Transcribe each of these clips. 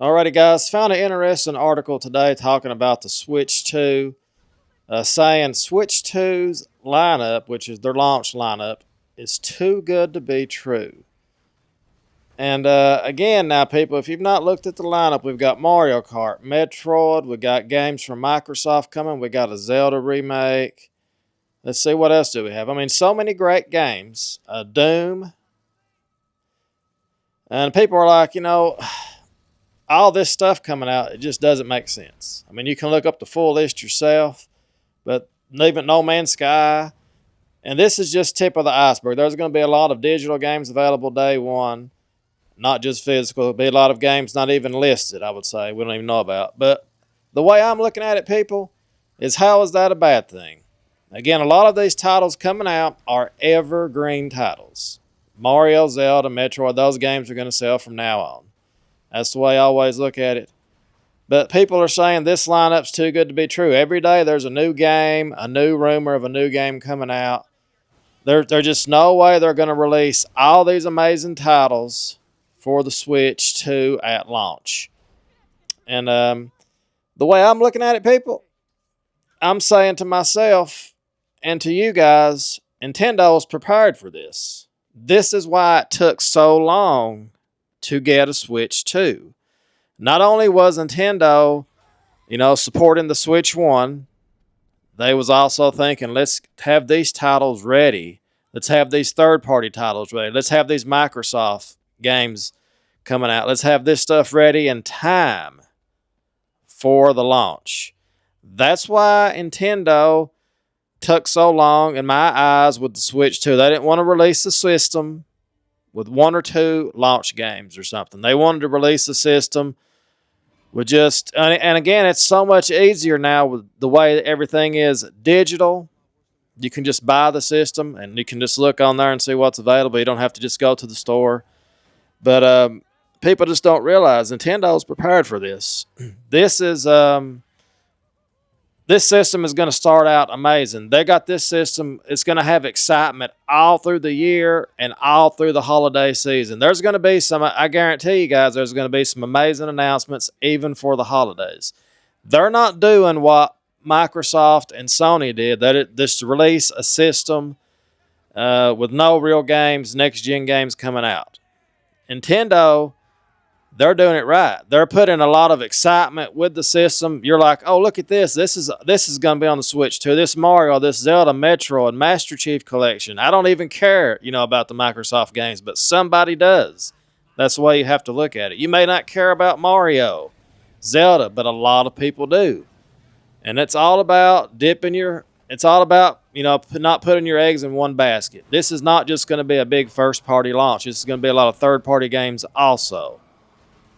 Alrighty, guys. Found an interesting article today talking about the Switch 2, saying Switch 2's lineup, which is their launch lineup, is too good to be true. And again, now, people, if you've not looked at the lineup, we've got Mario Kart, Metroid, we got games from Microsoft coming, we got a Zelda remake. Let's see, what else do we have? I mean, so many great games. Doom. And people are like, all this stuff coming out, it just doesn't make sense. I mean, you can look up the full list yourself, but even No Man's Sky, and this is just tip of the iceberg. There's going to be a lot of digital games available day one, not just physical. There'll be a lot of games not even listed, I would say, we don't even know about. But the way I'm looking at it, people, is how is that a bad thing? Again, a lot of these titles coming out are evergreen titles. Mario, Zelda, Metroid, those games are going to sell from now on. That's the way I always look at it. But people are saying this lineup's too good to be true. Every day there's a new game, a new rumor of a new game coming out. There's just no way they're going to release all these amazing titles for the Switch 2 at launch. And the way I'm looking at it, people, I'm saying to myself and to you guys, Nintendo's prepared for this. This is why it took so long to get a Switch 2. Not only was Nintendo, supporting the Switch 1, they was also thinking, let's have these titles ready. Let's have these third-party titles ready. Let's have these Microsoft games coming out. Let's have this stuff ready in time for the launch. That's why Nintendo took so long, in my eyes, with the Switch 2. They didn't want to release the system with one or two launch games or something. They wanted to release the system with just, and again, it's so much easier now with the way everything is digital. You can just buy the system and you can just look on there and see what's available. You don't have to just go to the store. But people just don't realize Nintendo's prepared for this. This system is going to start out amazing. They got this system. It's going to have excitement all through the year and all through the holiday season. There's going to be I guarantee you guys, there's going to be some amazing announcements even for the holidays. They're not doing what Microsoft and Sony did, just release a system with no real games, next-gen games coming out. Nintendo, they're doing it right. They're putting a lot of excitement with the system. You're like, oh, look at this. This is going to be on the Switch too. This Mario, this Zelda, Metroid, Master Chief Collection. I don't even care, about the Microsoft games, but somebody does. That's the way you have to look at it. You may not care about Mario, Zelda, but a lot of people do. And it's all about not putting your eggs in one basket. This is not just going to be a big first-party launch. This is going to be a lot of third-party games also.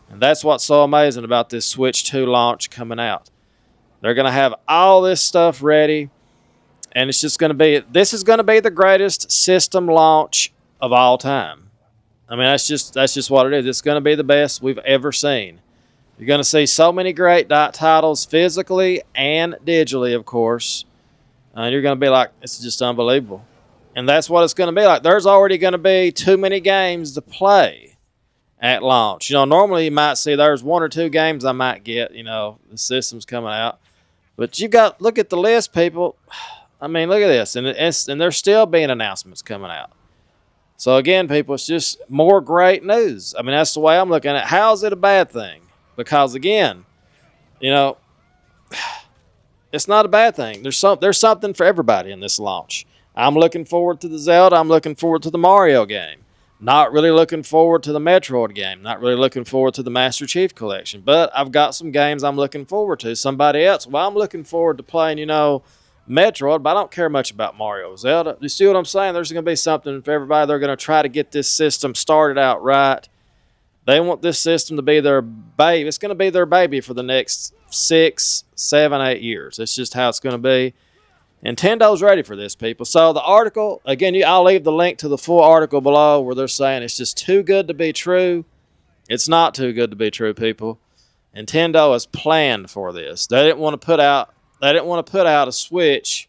And that's what's so amazing about this Switch 2 launch coming out. They're going to have all this stuff ready, and this is going to be the greatest system launch of all time. I mean, that's just what it is. It's going to be the best we've ever seen. You're going to see so many great titles physically and digitally, of course. And you're going to be like, it's just unbelievable. And that's what it's going to be like. There's already going to be too many games to play at launch. Normally you might see there's one or two games I might get, the system's coming out. But look at the list, people. I mean, look at this. And there's still being announcements coming out. So again, people, it's just more great news. I mean, that's the way I'm looking at it. How is it a bad thing? Because again, it's not a bad thing. There's something for everybody in this launch. I'm looking forward to the Zelda. I'm looking forward to the Mario game. Not really looking forward to the Metroid game. Not really looking forward to the Master Chief Collection. But I've got some games I'm looking forward to. Somebody else, well, I'm looking forward to playing, Metroid, but I don't care much about Mario, Zelda. You see what I'm saying? There's going to be something for everybody. They're going to try to get this system started out right. They want this system to be their baby. It's going to be their baby for the next 6, 7, 8 years. That's just how it's going to be. Nintendo's ready for this, people. So the article, again, I'll leave the link to the full article below where they're saying it's just too good to be true. It's not too good to be true, people. Nintendo has planned for this. They didn't want to put out a Switch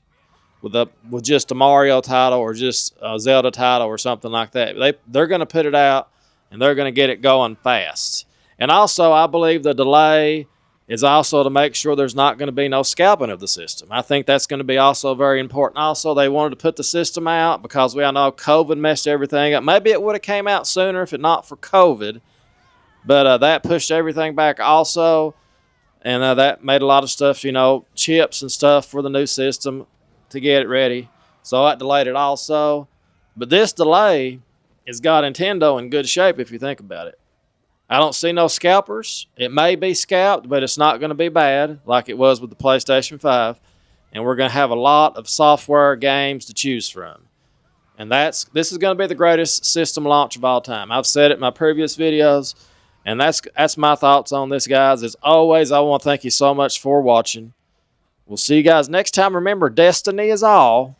with just a Mario title or just a Zelda title or something like that. They're going to put it out and they're going to get it going fast. And also, I believe the delay is also to make sure there's not going to be no scalping of the system. I think that's going to be also very important. Also, they wanted to put the system out because we all know COVID messed everything up. Maybe it would have came out sooner if it not for COVID, but that pushed everything back also. And that made a lot of stuff, chips and stuff for the new system to get it ready. So that delayed it also. But this delay has got Nintendo in good shape if you think about it. I don't see no scalpers. It may be scalped, but it's not going to be bad like it was with the PlayStation 5. And we're going to have a lot of software games to choose from. And this is going to be the greatest system launch of all time. I've said it in my previous videos. And that's my thoughts on this, guys. As always, I want to thank you so much for watching. We'll see you guys next time. Remember, destiny is all.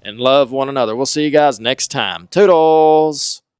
And love one another. We'll see you guys next time. Toodles!